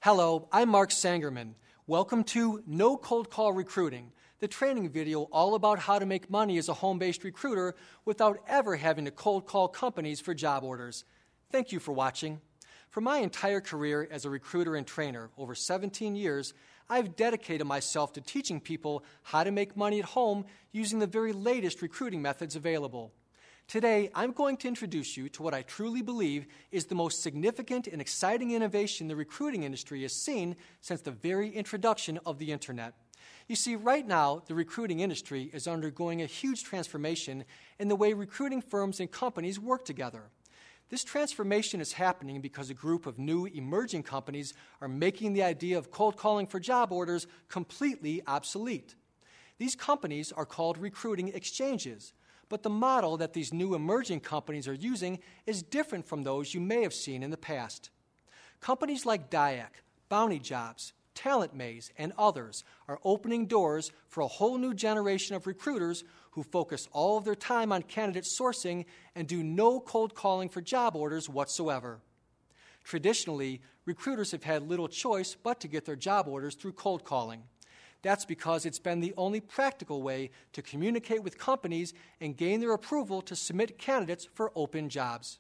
Hello, I'm Mark Sangerman. Welcome to No Cold Call Recruiting, the training video all about how to make money as a home-based recruiter without ever having to cold call companies for job orders. Thank you for watching. For my entire career as a recruiter and trainer, over 17 years, I've dedicated myself to teaching people how to make money at home using the very latest recruiting methods available. Today, I'm going to introduce you to what I truly believe is the most significant and exciting innovation the recruiting industry has seen since the very introduction of the Internet. You see, right now, the recruiting industry is undergoing a huge transformation in the way recruiting firms and companies work together. This transformation is happening because a group of new emerging companies are making the idea of cold calling for job orders completely obsolete. These companies are called recruiting exchanges. But the model that these new emerging companies are using is different from those you may have seen in the past. Companies like Diak, Bounty Jobs, Talent Maze, and others are opening doors for a whole new generation of recruiters who focus all of their time on candidate sourcing and do no cold calling for job orders whatsoever. Traditionally, recruiters have had little choice but to get their job orders through cold calling. That's because it's been the only practical way to communicate with companies and gain their approval to submit candidates for open jobs.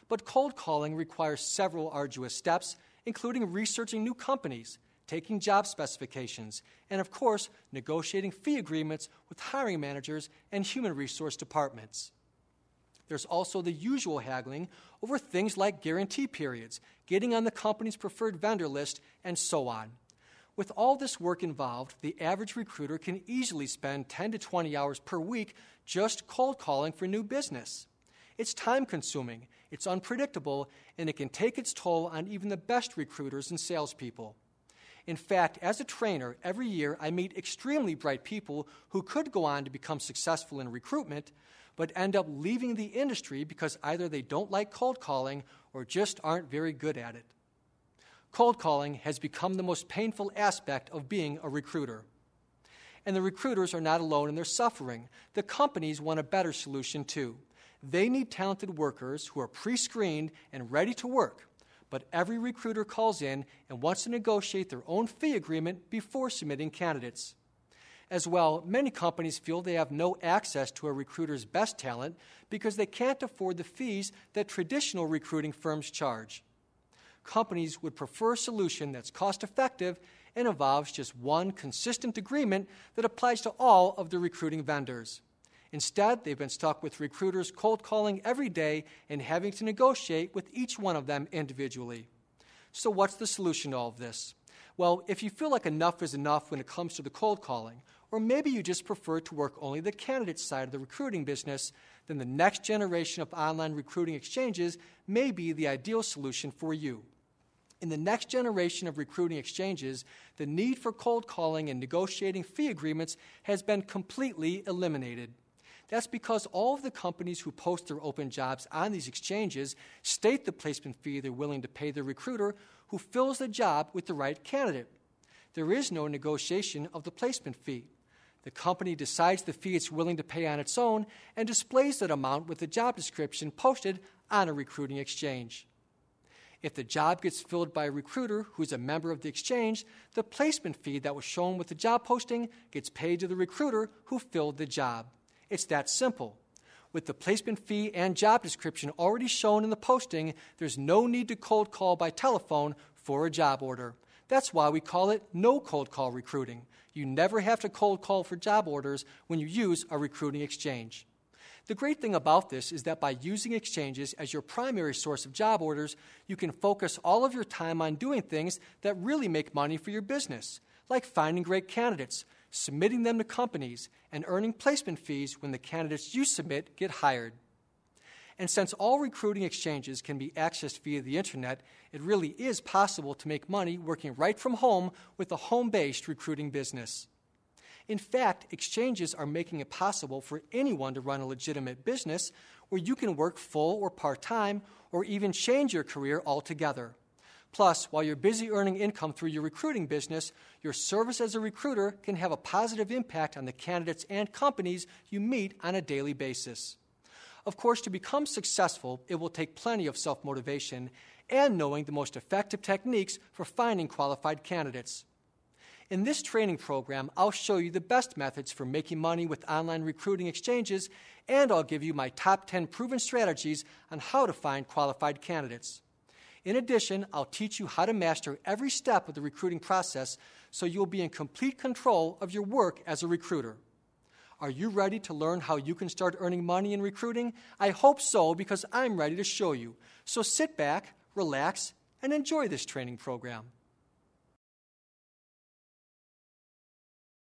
But cold calling requires several arduous steps, including researching new companies, taking job specifications, and of course, negotiating fee agreements with hiring managers and human resource departments. There's also the usual haggling over things like guarantee periods, getting on the company's preferred vendor list, and so on. With all this work involved, the average recruiter can easily spend 10 to 20 hours per week just cold calling for new business. It's time-consuming, it's unpredictable, and it can take its toll on even the best recruiters and salespeople. In fact, as a trainer, every year I meet extremely bright people who could go on to become successful in recruitment, but end up leaving the industry because either they don't like cold calling or just aren't very good at it. Cold calling has become the most painful aspect of being a recruiter. And the recruiters are not alone in their suffering. The companies want a better solution too. They need talented workers who are pre-screened and ready to work, but every recruiter calls in and wants to negotiate their own fee agreement before submitting candidates. As well, many companies feel they have no access to a recruiter's best talent because they can't afford the fees that traditional recruiting firms charge. Companies would prefer a solution that's cost-effective and involves just one consistent agreement that applies to all of the recruiting vendors. Instead, they've been stuck with recruiters cold calling every day and having to negotiate with each one of them individually. So what's the solution to all of this? Well, if you feel like enough is enough when it comes to the cold calling, or maybe you just prefer to work only the candidate side of the recruiting business, then the next generation of online recruiting exchanges may be the ideal solution for you. In the next generation of recruiting exchanges, the need for cold calling and negotiating fee agreements has been completely eliminated. That's because all of the companies who post their open jobs on these exchanges state the placement fee they're willing to pay the recruiter who fills the job with the right candidate. There is no negotiation of the placement fee. The company decides the fee it's willing to pay on its own and displays that amount with the job description posted on a recruiting exchange. If the job gets filled by a recruiter who's a member of the exchange, the placement fee that was shown with the job posting gets paid to the recruiter who filled the job. It's that simple. With the placement fee and job description already shown in the posting, there's no need to cold call by telephone for a job order. That's why we call it no cold call recruiting. You never have to cold call for job orders when you use a recruiting exchange. The great thing about this is that by using exchanges as your primary source of job orders, you can focus all of your time on doing things that really make money for your business, like finding great candidates, submitting them to companies, and earning placement fees when the candidates you submit get hired. And since all recruiting exchanges can be accessed via the Internet, it really is possible to make money working right from home with a home-based recruiting business. In fact, exchanges are making it possible for anyone to run a legitimate business where you can work full or part-time or even change your career altogether. Plus, while you're busy earning income through your recruiting business, your service as a recruiter can have a positive impact on the candidates and companies you meet on a daily basis. Of course, to become successful, it will take plenty of self-motivation and knowing the most effective techniques for finding qualified candidates. In this training program, I'll show you the best methods for making money with online recruiting exchanges, and I'll give you my top 10 proven strategies on how to find qualified candidates. In addition, I'll teach you how to master every step of the recruiting process so you'll be in complete control of your work as a recruiter. Are you ready to learn how you can start earning money in recruiting? I hope so, because I'm ready to show you. So sit back, relax, and enjoy this training program.